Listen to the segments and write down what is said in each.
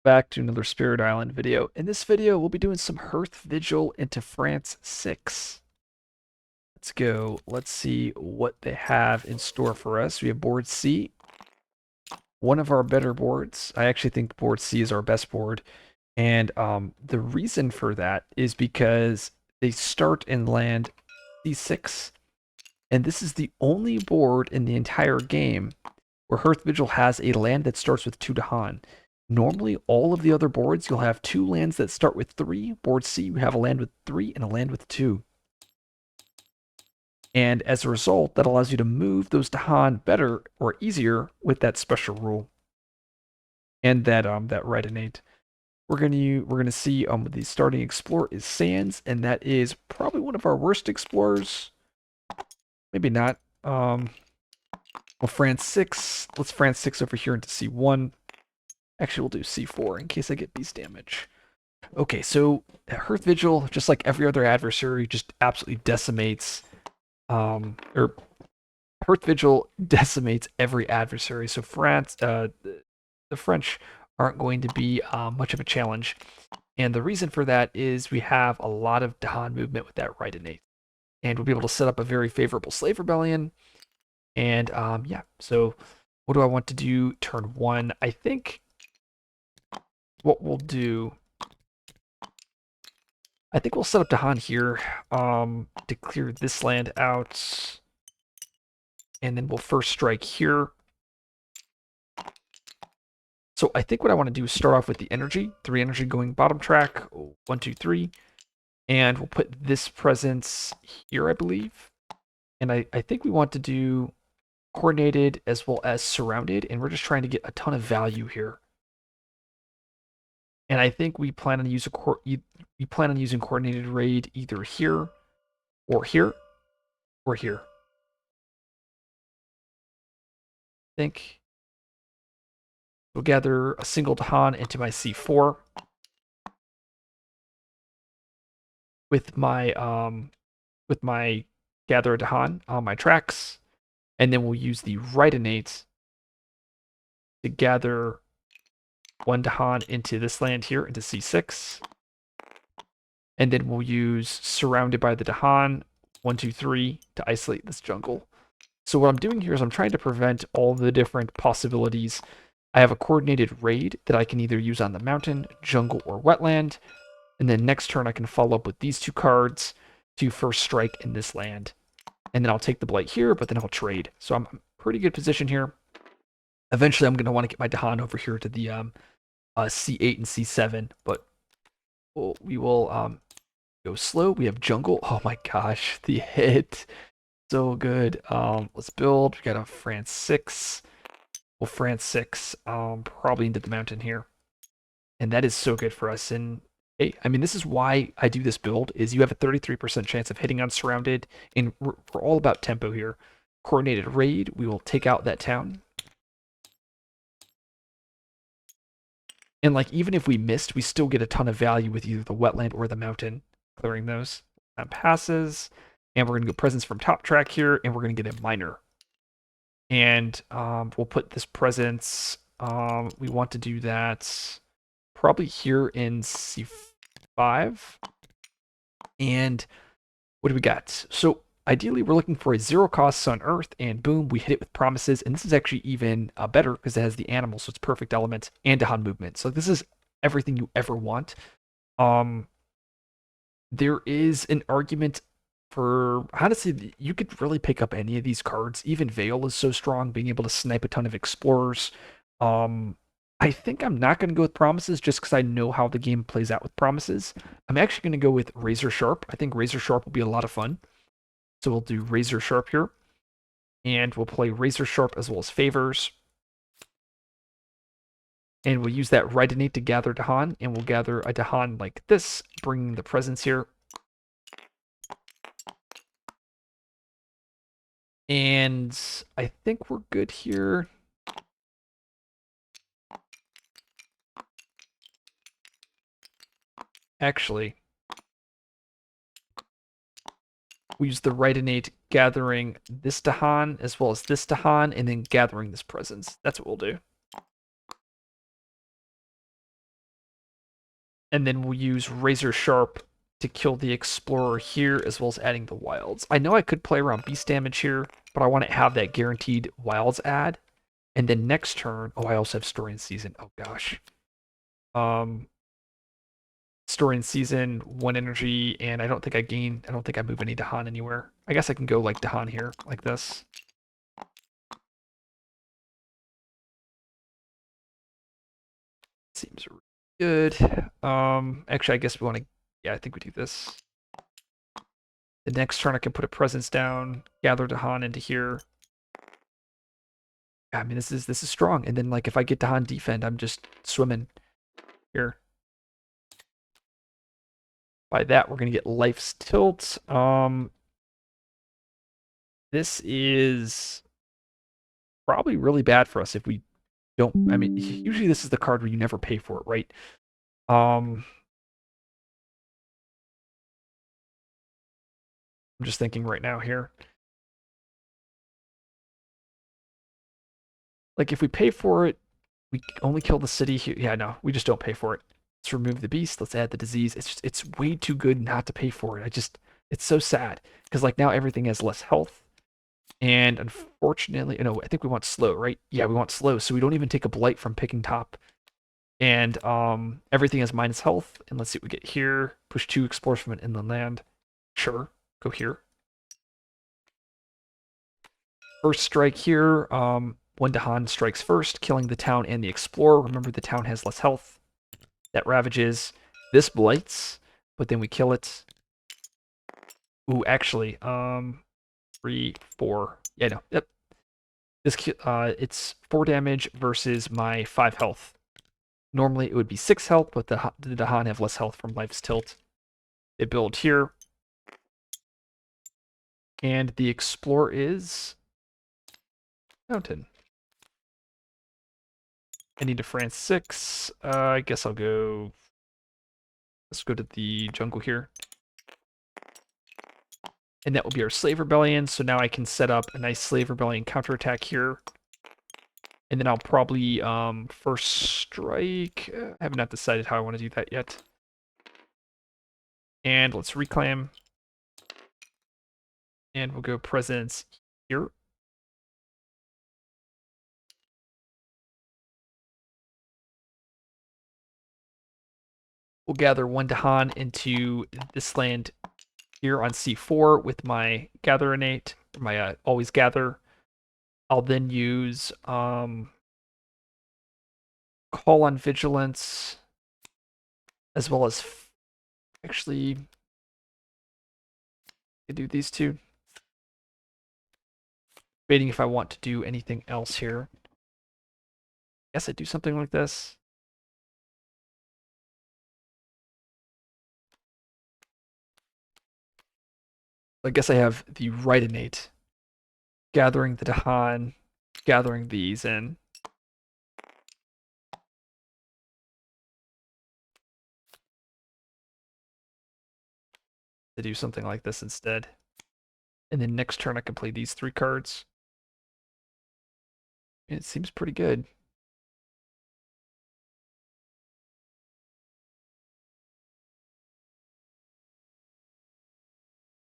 Back to another Spirit Island video. In this video, we'll be doing some Hearth-Vigil into France 6. Let's go. Let's see what they have in store for us. We have board C, one of our better boards. I actually think board C is our best board. And the reason for that is because they start and land C6. And this is the only board in the entire game where Hearth-Vigil has a land that starts with 2 Dahan. Normally, all of the other boards, you'll have 2 lands that start with 3. Board C, you have a land with 3 and a land with 2. And as a result, that allows you to move those Dahan better or easier with that special rule. And that right innate. We're gonna see the starting explorer is Sands, and that is probably one of our worst explorers. Maybe not. Well, France 6. Let's France 6 over here into C1. Actually, we'll do C4 in case I get beast damage. Okay, so Hearth-Vigil, just like every other adversary, just absolutely decimates, or Hearth-Vigil decimates every adversary. So the French aren't going to be much of a challenge. And the reason for that is we have a lot of Dahan movement with that right innate. And we'll be able to set up a very favorable slave rebellion. And yeah, so what do I want to do turn 1? I think what we'll do, I think we'll set up Dahan here to clear this land out. And then we'll first strike here. So I think what I want to do is start off with the energy. 3 energy going bottom track. 1, 2, 3. And we'll put this presence here, I believe. And I think we want to do coordinated as well as surrounded. And we're just trying to get a ton of value here. And I think we plan on using coordinated raid either here or here or here. I think we'll gather a single Dahan into my C4 with my gather a Dahan on my tracks, and then we'll use the right innate to gather 1 Dahan into this land here, into C6. And then we'll use surrounded by the Dahan, 1, 2, 3, to isolate this jungle. So what I'm doing here is I'm trying to prevent all the different possibilities. I have a coordinated raid that I can either use on the mountain, jungle, or wetland. And then next turn I can follow up with these 2 cards to first strike in this land. And then I'll take the blight here, but then I'll trade. So I'm in a pretty good position here. Eventually I'm going to want to get my Dahan over here to the C8 and C7, but we will go slow. We have jungle. Oh my gosh, the hit. So good. Let's build. We got a France 6. Well, France 6 probably into the mountain here. And that is so good for us. And hey, I mean, this is why I do this build, is you have a 33% chance of hitting on surrounded, and we're all about tempo here. Coordinated raid, we will take out that town. And like, even if we missed, we still get a ton of value with either the wetland or the mountain, clearing those. That passes. And we're going to go presence from top track here, and we're going to get a miner. And we'll put this presence, we want to do that probably here in C5. And what do we got? So ideally, we're looking for a 0 cost on Earth, and boom, we hit it with promises. And this is actually even better because it has the animal, so it's perfect element and Dahan movement. So this is everything you ever want. There is an argument for, honestly, you could really pick up any of these cards. Even Veil is so strong, being able to snipe a ton of explorers. I think I'm not going to go with promises just because I know how the game plays out with promises. I'm actually going to go with Razor Sharp. I think Razor Sharp will be a lot of fun. So we'll do Razor Sharp here. And we'll play Razor Sharp as well as Favors. And we'll use that right innate to gather Dahan. And we'll gather a Dahan like this, bringing the presence here. And I think we're good here. Actually, we use the right innate gathering this Dahan as well as this Dahan, and then gathering this presence. That's what we'll do. And then we'll use Razor Sharp to kill the Explorer here, as well as adding the Wilds. I know I could play around Beast damage here, but I want to have that guaranteed Wilds add. And then next turn, oh, I also have Story and Season. Oh gosh. Um, Story and Season, 1 energy, and I don't think I don't think I move any Dahan anywhere. I guess I can go like Dahan here, like this. Seems really good. Actually, I guess we want to, yeah, I think we do this. The next turn I can put a presence down, gather Dahan into here. I mean, this is strong. And then like if I get Dahan defend, I'm just swimming here. By that, we're gonna get Life's Tilt. This is probably really bad for us if we don't. I mean, usually this is the card where you never pay for it, right? I'm just thinking right now here. Like if we pay for it, we only kill the city here. Yeah, no, we just don't pay for it. Let's remove the beast. Let's add the disease. It's way too good not to pay for it. It's so sad because like now everything has less health. And unfortunately, no, I think we want slow, right? Yeah, we want slow, so we don't even take a blight from picking top. And everything has minus health. And let's see what we get here. Push 2 explorers from an inland land. Sure, go here. First strike here. One Dahan strikes first, killing the town and the explorer. Remember, the town has less health. That ravages. This blights, but then we kill it. Ooh, actually, 3, 4. Yeah, no, yep. This it's 4 damage versus my 5 health. Normally it would be 6 health, but the Dahan have less health from Life's Tilt. They build here. And the Explorer is Mountain. I need a France 6. I guess I'll go. Let's go to the jungle here. And that will be our Slave Rebellion. So now I can set up a nice Slave Rebellion counterattack here. And then I'll probably first strike. I have not decided how I want to do that yet. And let's reclaim. And we'll go presence here. We'll gather 1 Dahan into this land here on C4 with my gather innate, my always gather. I'll then use call on vigilance, as well as actually I do these two. Debating if I want to do anything else here. Guess I do something like this. I guess I have the right innate, gathering the Dahan, gathering these in. To do something like this instead. And then next turn I can play these 3 cards. It seems pretty good.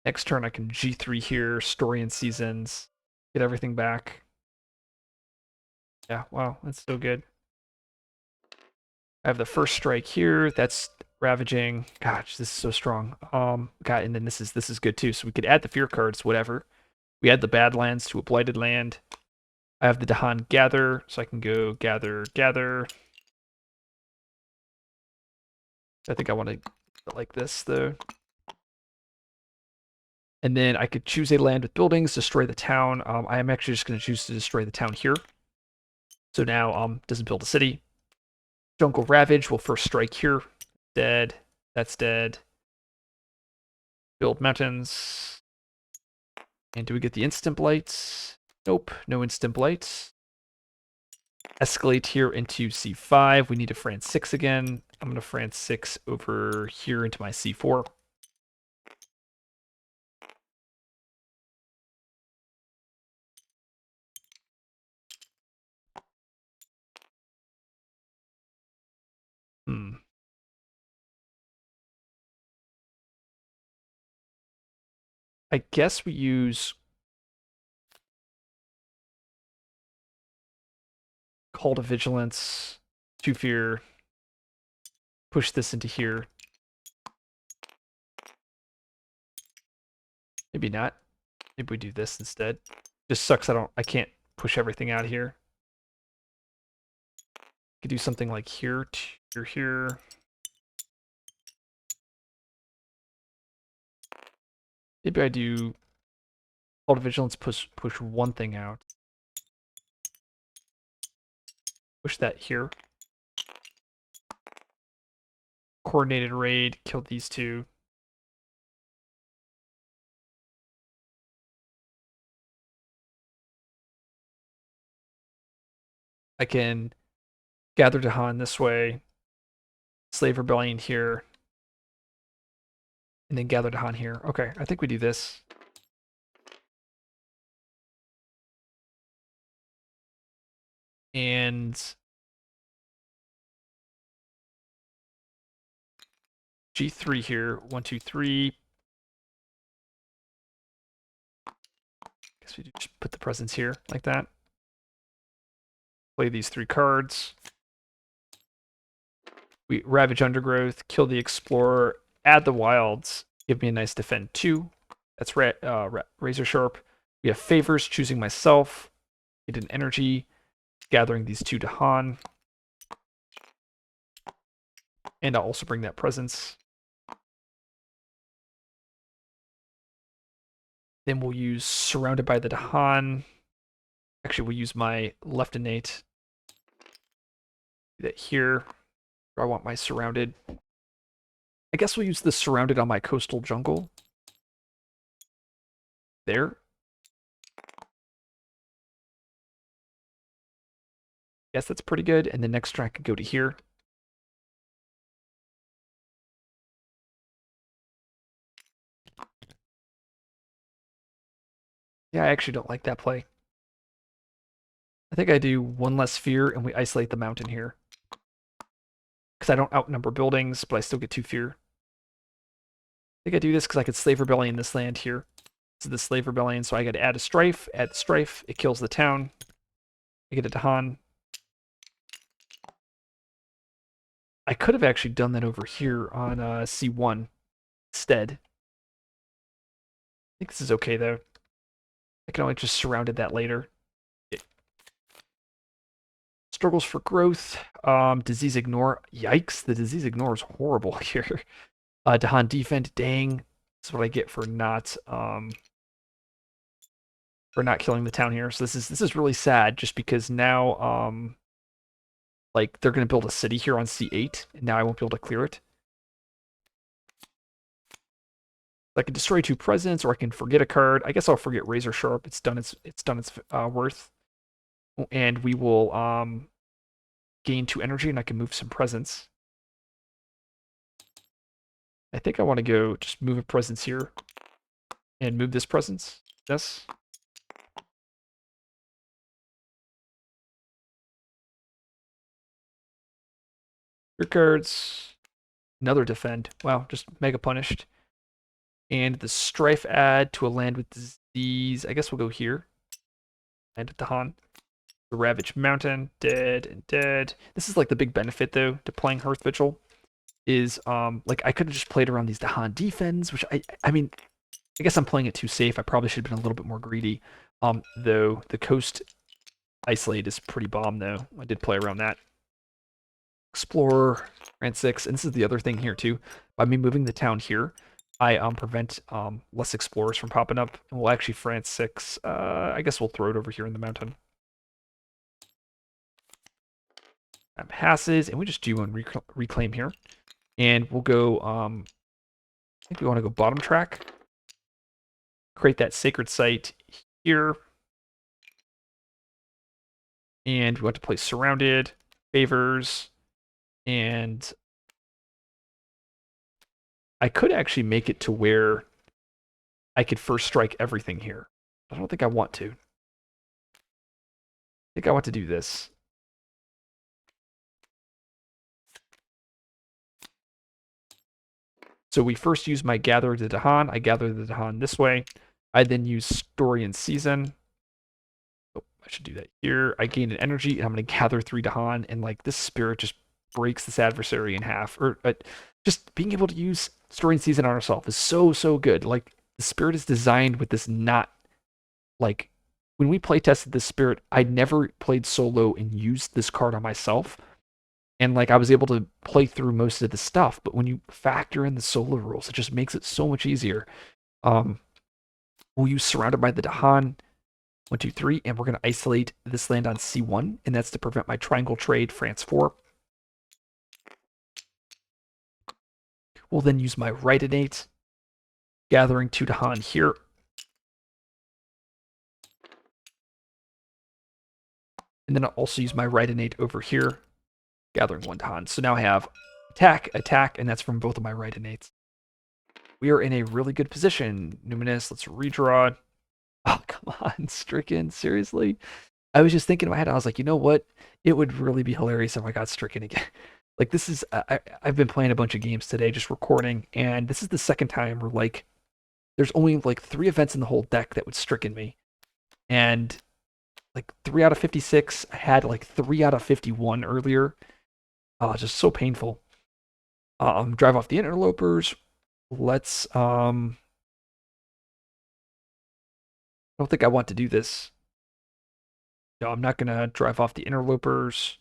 Next turn I can G3 here, Story and Seasons, get everything back. Yeah, wow, that's so good. I have the first strike here. That's ravaging. Gosh, this is so strong. God, and then this is good too. So we could add the fear cards, whatever. We add the Badlands to a blighted land. I have the Dahan gather, so I can go gather, gather. I think I want to like this though. And then I could choose a land with buildings, destroy the town. I am actually just going to choose to destroy the town here. So now doesn't build a city. Jungle Ravage will first strike here. Dead. That's dead. Build mountains. And do we get the instant blights? Nope, no instant blights. Escalate here into C5. We need a France 6 again. I'm going to France 6 over here into my C4. I guess we use Call to Vigilance, to Fear, push this into here. Maybe not. Maybe we do this instead. Just sucks I can't push everything out here. Could do something like here, here. Maybe I do Call to Vigilance, push one thing out. Push that here. Coordinated raid, kill these two. I can gather Dahan this way, Slave Rebellion here, and then gather Dahan here. Okay, I think we do this. And G3 here. 1, 2, 3. Guess we just put the presence here like that. Play these 3 cards. We Ravage Undergrowth, kill the Explorer, add the Wilds, give me a nice defend 2. That's Razor Sharp. We have favors, choosing myself. Get an energy, gathering these 2 Dahan. And I'll also bring that presence. Then we'll use Surrounded by the Dahan. Actually, we'll use my left innate. Do that here. I want my Surrounded. I guess we'll use the Surrounded on my Coastal Jungle. There. Yes, that's pretty good. And the next track could go to here. Yeah, I actually don't like that play. I think I do 1 less fear and we isolate the mountain here. Because I don't outnumber buildings, but I still get 2 fear. I think I do this because I could Slave Rebellion this land here. This is the Slave Rebellion, so I got to add a Strife. Add Strife, it kills the town. I get a Dahan. I could have actually done that over here on C1 instead. I think this is okay though. I can only just surrounded that later. Struggles for growth. Disease ignore. Yikes, the disease ignore is horrible here. Dahan defend. Dang. That's what I get for not killing the town here. So this is really sad just because now like they're gonna build a city here on C8, and now I won't be able to clear it. I can destroy 2 presents, or I can forget a card. I guess I'll forget Razor Sharp. It's done its worth. And we will gain 2 energy, and I can move some presents. I think I want to go just move a presence here and move this presence. Yes. Your cards. Another defend. Wow, just mega punished. And the Strife add to a land with disease. I guess we'll go here. Land at Dahan. The Ravage Mountain. Dead and dead. This is like the big benefit though to playing Hearth-Vigil. Is like I could have just played around these Dahan defends, which I mean, I guess I'm playing it too safe. I probably should have been a little bit more greedy. Though the coast isolate is pretty bomb though. I did play around that. Explorer, Rand 6, and this is the other thing here too. By me moving the town here, I prevent less explorers from popping up, and we'll actually France 6. I guess we'll throw it over here in the mountain. Passes, and we just do one reclaim here. And we'll go, I think we want to go bottom track. Create that sacred site here. And we want to play surrounded, favors, and I could actually make it to where I could first strike everything here. I don't think I want to. I think I want to do this. So we first use my gather the Dahan. I gather the Dahan this way. I then use story and season. Oh, I should do that here. I gain an energy, and I'm going to gather 3 Dahan, and like this spirit just breaks this adversary in half. Or just being able to use story and season on ourselves is so good. Like the spirit is designed with this not like when we play tested this spirit, I never played solo and used this card on myself. And like I was able to play through most of the stuff, but when you factor in the solo rules, it just makes it so much easier. We'll use Surrounded by the Dahan, 1, 2, 3, and we're going to isolate this land on C1, and that's to prevent my triangle trade, France 4. We'll then use my right innate, gathering 2 Dahan here. And then I'll also use my right innate over here, gathering 1 Dahan. So now I have attack, attack, and that's from both of my right innates. We are in a really good position. Numinous, let's redraw. Oh, come on, Stricken, seriously? I was just thinking in my head, I was like, you know what? It would really be hilarious if I got Stricken again. Like, this is, I've been playing a bunch of games today, just recording, and this is the second time where, like, there's only, like, 3 events in the whole deck that would Stricken me. And, like, 3 out of 56, I had, like, 3 out of 51 earlier. Just so painful. Drive off the interlopers. Let's, I don't think I want to do this. No, I'm not going to drive off the interlopers.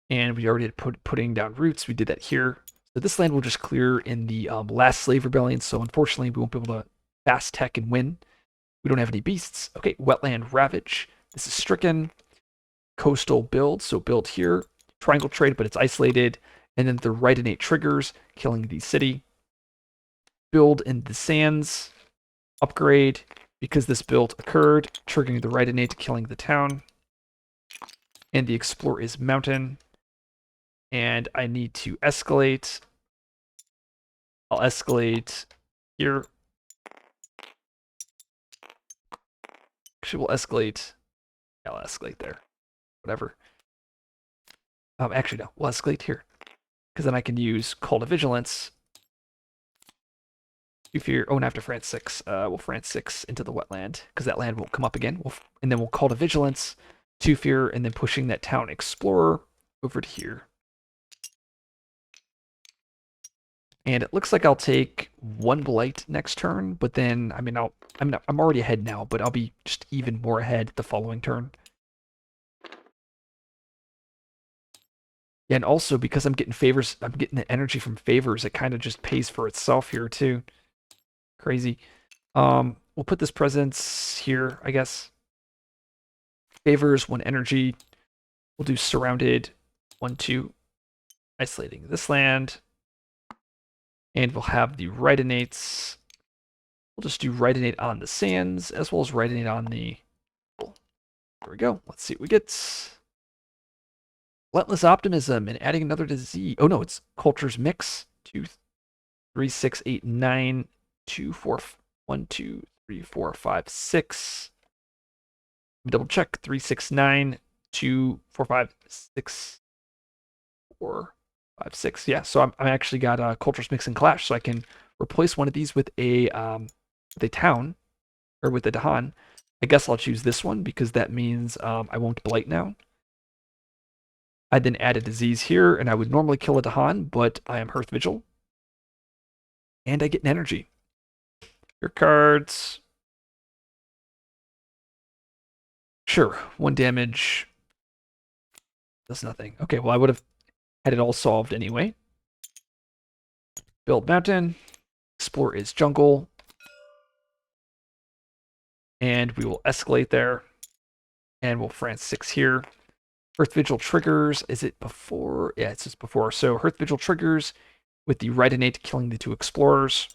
And we already had putting down roots. We did that here. So this land will just clear in the last slave rebellion. So unfortunately, we won't be able to fast tech and win. We don't have any beasts. Okay, wetland ravage. This is stricken. Coastal build. So build here. Triangle trade, but it's isolated. And then the right innate triggers, killing the city. Build in the sands. Upgrade. Because this build occurred, triggering the right innate, killing the town. And the explore is mountain. And I need to escalate. I'll escalate here. Actually, we'll escalate. Yeah, I'll escalate there. Whatever. Actually, no. We'll escalate here. Because then I can use Call to Vigilance. If you're... Oh, and after France 6, we'll France 6 into the wetland. Because that land won't come up again. And then we'll Call to Vigilance. 2 fear, and then pushing that town explorer over to here. And it looks like I'll take 1 blight next turn, but then, I mean, I'm already ahead now, but I'll be just even more ahead the following turn. Yeah, and also because I'm getting favors, I'm getting the energy from favors, it kind of just pays for itself here too. Crazy. We'll put this presence here, I guess. Favors, 1 energy. We'll do surrounded, 1, 2. Isolating this land. And we'll have the right innates. We'll just do right innate on the sands, as well as right innate on the... There we go. Let's see what we get. Relentless optimism and adding another disease. Oh no, it's cultures mix. 2, 3, 6, 8, 9, 2, 4, 1, 2, 3, 4, 5, 6. Let me double check. 3, 6, 9, 2, 4, 5, 6, 4, 5, 6. Yeah, so I actually got cultures mix and clash, so I can replace one of these with a town or with a Dahan. I guess I'll choose this one because that means I won't blight now. I'd then add a disease here, and I would normally kill a Dahan, but I am Hearth-Vigil. And I get an energy. Your cards. Sure, 1 damage. Does nothing. Okay, well, I would have had it all solved anyway. Build mountain. Explore is jungle. And we will escalate there. And we'll France 6 here. Hearth-Vigil triggers. Is it before? Yeah, it's just before. So Hearth-Vigil triggers with the right innate killing the 2 explorers.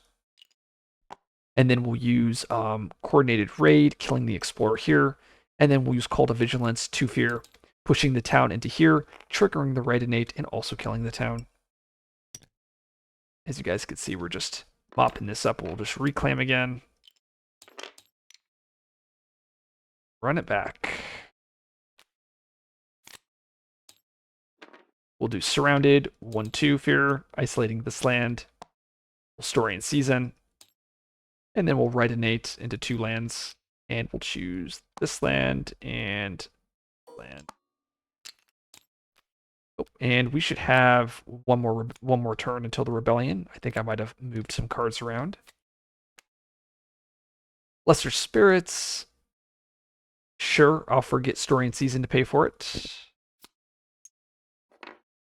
And then we'll use coordinated raid, killing the explorer here. And then we'll use Call to Vigilance, 2 fear, pushing the town into here, triggering the right innate, and also killing the town. As you guys can see, we're just mopping this up. We'll just reclaim again. Run it back. We'll do surrounded, 1-2 fear, isolating this land. We'll story and season. And then we'll write innate into 2 lands. And we'll choose this land and land. Oh, and we should have one more turn until the rebellion. I think I might have moved some cards around. Lesser Spirits. Sure, I'll forget story and season to pay for it.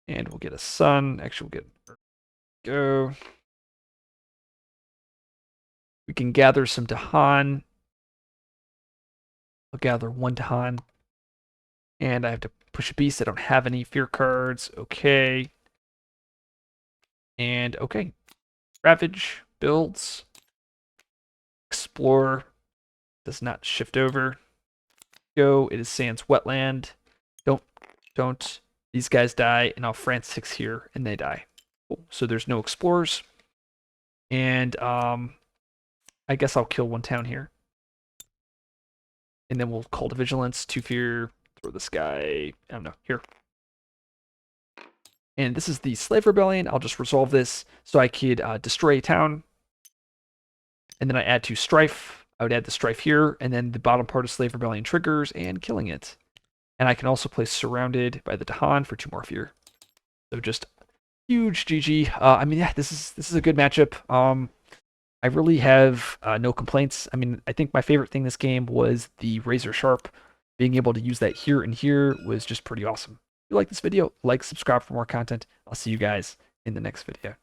And we'll get a sun. Actually, we'll get go. We can gather some Dahan. I'll gather 1 Dahan. And I have to push a beast. I don't have any fear cards. Okay. And okay. Ravage builds. Explore does not shift over. Go. It is Sans Wetland. Don't. These guys die, and I'll France 6 here, and they die. Cool. So there's no explorers. And I guess I'll kill 1 town here. And then we'll call to Vigilance, 2 fear, throw this guy, I don't know, here. And this is the Slave Rebellion. I'll just resolve this so I could destroy a town. And then I add 2 strife. I would add the strife here, and then the bottom part of Slave Rebellion triggers and killing it. And I can also play Surrounded by the Dahan for 2 more fear. So just huge GG. I mean, yeah, this is a good matchup. I really have no complaints. I mean, I think my favorite thing this game was the Razor Sharp. Being able to use that here and here was just pretty awesome. If you like this video, like, subscribe for more content. I'll see you guys in the next video.